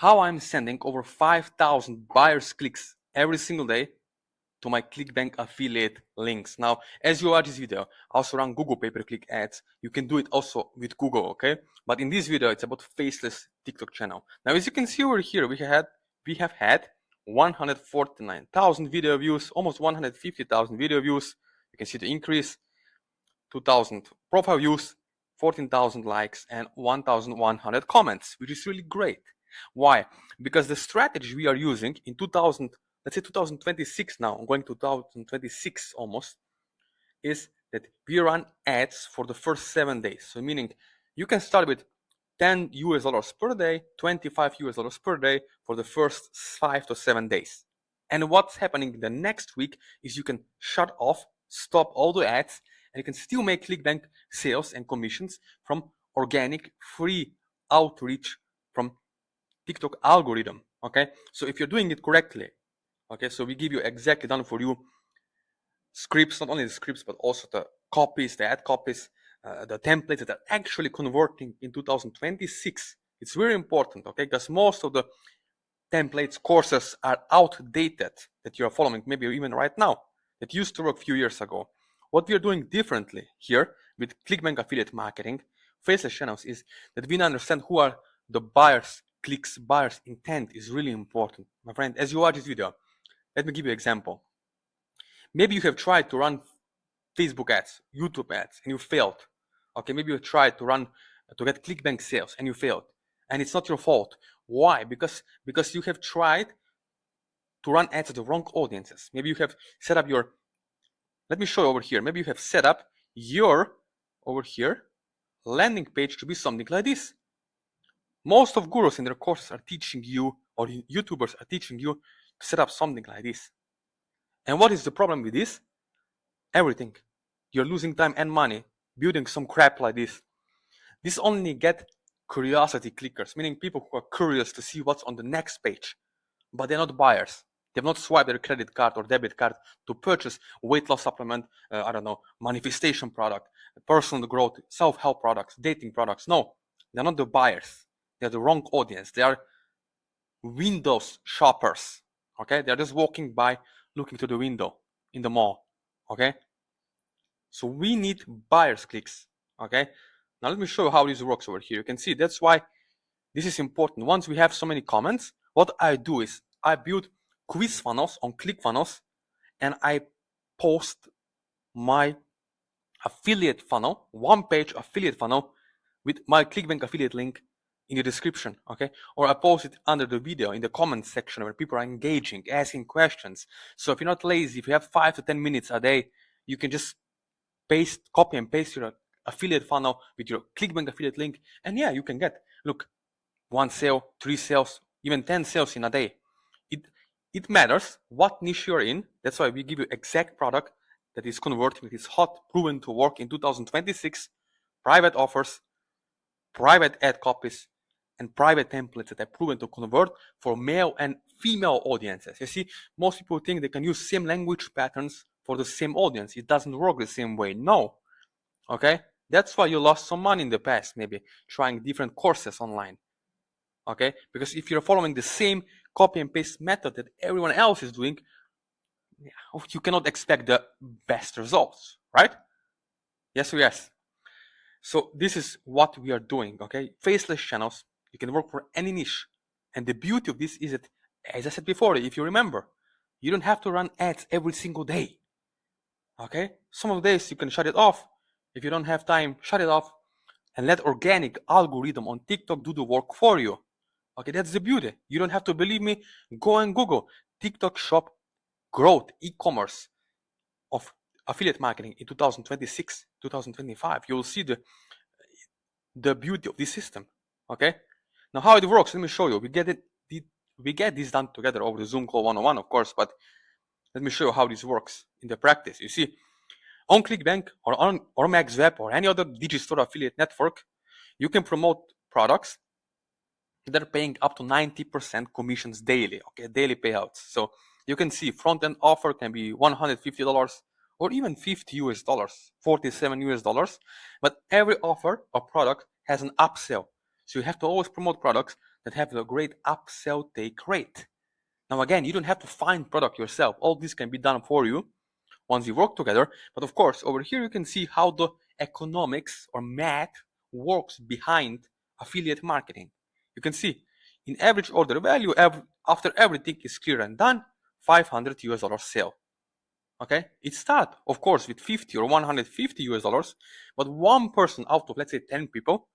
how I'm sending over 5,000 buyers clicks every single day to my ClickBank affiliate links. Now, as you watch this video, I also run Google pay-per-click ads. You can do it also with Google, okay? But in this video, it's about faceless TikTok channel. Now, as you can see over here, we have had 149,000 video views, almost 150,000 video views. You can see the increase, 2,000 profile views, 14,000 likes, and 1,100 comments, which is really great. Why? Because the strategy we are using in 2026 now, I'm going to 2026 almost, is that we run ads for the first 7 days. So meaning you can start with $10 per day, $25 per day for the first 5 to 7 days. And what's happening the next week is you can shut off, stop all the ads, and you can still make ClickBank sales and commissions from organic free outreach from TikTok algorithm. Okay, so if you're doing it correctly, okay, so we give you exactly done for you scripts, not only the scripts but also the copies, the ad copies, the templates that are actually converting in 2026. It's very important, okay, because most of the templates, courses are outdated that you're following, maybe even right now, that used to work a few years ago. What we are doing differently here with ClickBank affiliate marketing, faceless channels, is that we understand who are the buyers' clicks, buyers' intent is really important. My friend, as you watch this video, let me give you an example. Maybe you have tried to run Facebook ads, YouTube ads, and you failed. Okay, maybe you tried to get ClickBank sales and you failed. And it's not your fault. Why? Because you have tried to run ads to the wrong audiences. Maybe you have set up your, let me show you over here. Maybe you have set up your, over here, landing page to be something like this. Most of gurus in their courses are teaching you, or YouTubers are teaching you to set up something like this. And what is the problem with this? Everything. You're losing time and money building some crap like this. This only get curiosity clickers, meaning people who are curious to see what's on the next page, but they're not buyers. They've not swiped their credit card or debit card to purchase weight loss supplement, manifestation product, personal growth, self-help products, dating products. No, they're not the buyers. They're the wrong audience. They are Windows shoppers. Okay, they're just walking by, looking to the window in the mall. Okay, so we need buyers clicks. Okay, now let me show you how this works over here. You can see that's why this is important. Once we have so many comments, what I do is I build quiz funnels on ClickFunnels, and I post my affiliate funnel, one-page affiliate funnel with my ClickBank affiliate link in the description, okay? Or I post it under the video in the comments section where people are engaging, asking questions. So if you're not lazy, if you have 5 to 10 minutes a day, you can just copy and paste your affiliate funnel with your ClickBank affiliate link, and yeah, you can get, look, 1 sale, 3 sales, even 10 sales in a day. It matters what niche you're in. That's why we give you exact product that is converting, that is hot, proven to work in 2026, private offers, private ad copies, and private templates that are proven to convert for male and female audiences. You see, most people think they can use same language patterns for the same audience. It doesn't work the same way. No. Okay? That's why you lost some money in the past, maybe trying different courses online. Okay? Because if you're following the same copy and paste method that everyone else is doing, you cannot expect the best results, right? Yes or yes? So this is what we are doing, okay? Faceless channels, you can work for any niche. And the beauty of this is that, as I said before, if you remember, you don't have to run ads every single day. Okay? Some of the days you can shut it off. If you don't have time, shut it off and let organic algorithm on TikTok do the work for you. Okay, that's the beauty. You don't have to believe me. Go and Google TikTok shop growth, e-commerce of affiliate marketing in 2026, 2025. You'll see the beauty of this system. Okay, now how it works, let me show you. We get this done together over the Zoom call 101, of course, but let me show you how this works in the practice. You see, on ClickBank or MaxWeb or any other digital affiliate network, you can promote products that are paying up to 90% commissions daily, okay, daily payouts. So you can see front-end offer can be $150 or even $50, $47, but every offer or product has an upsell. So you have to always promote products that have a great upsell take rate. Now again, you don't have to find product yourself. All this can be done for you once you work together. But of course, over here you can see how the economics or math works behind affiliate marketing. You can see in average order value, after everything is clear and done, $500 sale. Okay, it starts of course with 50 or 150 US dollars, but one person out of, let's say, 10 people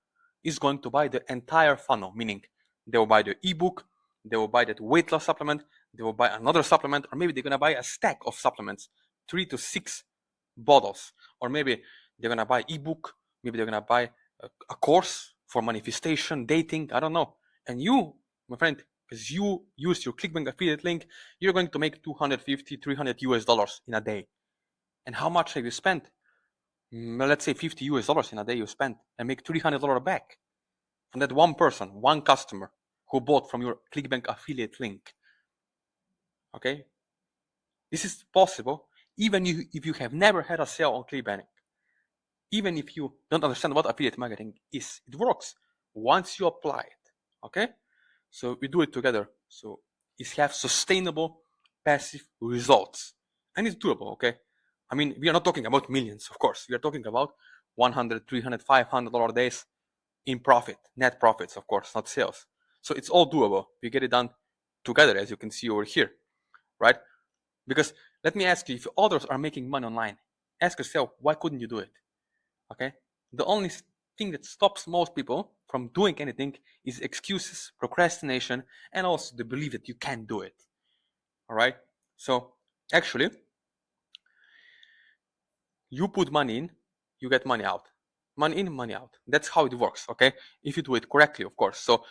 is going to buy the entire funnel, meaning they will buy the ebook, they will buy that weight loss supplement, they will buy another supplement, or maybe they're going to buy a stack of supplements, 3 to 6 bottles, or maybe they're going to buy ebook, maybe they're going to buy a course for manifestation, dating, I don't know. And you, my friend, because you use your ClickBank affiliate link, you're going to make 250, 300 US dollars in a day. And how much have you spent? Let's say 50 US dollars in a day you spent, and make $300 back from that one person, one customer who bought from your ClickBank affiliate link. Okay, this is possible even if you have never had a sale on ClickBank. Even if you don't understand what affiliate marketing is, it works once you apply it. Okay, so we do it together. So it has sustainable passive results, and it's doable. Okay, I mean, we are not talking about millions, of course. We are talking about 100, 300, $500 days in profit, net profits, of course, not sales. So it's all doable. We get it done together, as you can see over here, right? Because let me ask you, if others are making money online, ask yourself, why couldn't you do it? Okay, the only thing that stops most people from doing anything is excuses, procrastination, and also the belief that you can't do it. All right, so actually you put money in, you get money out. Money in, money out. That's how it works. Okay, if you do it correctly, of course. So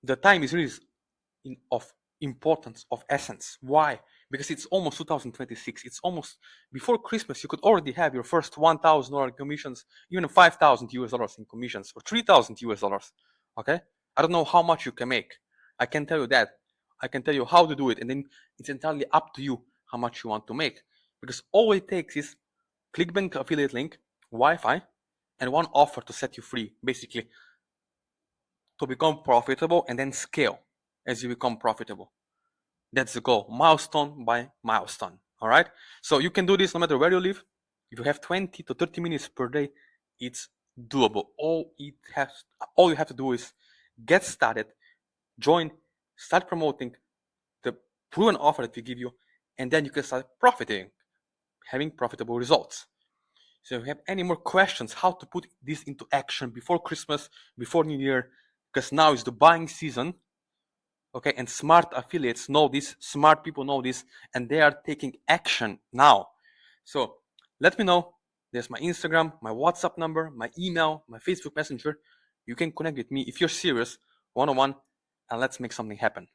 the time is really of importance, of essence. Why? Because it's almost 2026. It's almost before Christmas. You could already have your first $1,000 commissions, even 5,000 US dollars in commissions, or 3,000 US dollars. Okay, I don't know how much you can make. I can tell you that. I can tell you how to do it, and then it's entirely up to you how much you want to make. Because all it takes is ClickBank affiliate link, Wi-Fi, and one offer to set you free, basically, to become profitable and then scale as you become profitable. That's the goal, milestone by milestone. All right, so you can do this no matter where you live. If you have 20 to 30 minutes per day, it's doable. All you have to do is get started, join, start promoting the proven offer that we give you, and then you can start profiting, having profitable results. So if you have any more questions how to put this into action before Christmas, before New Year, because now is the buying season, okay, and smart affiliates know this, smart people know this, and they are taking action now. So let me know. There's my Instagram, my WhatsApp number, my email, my Facebook Messenger. You can connect with me if you're serious, one-on-one, and let's make something happen.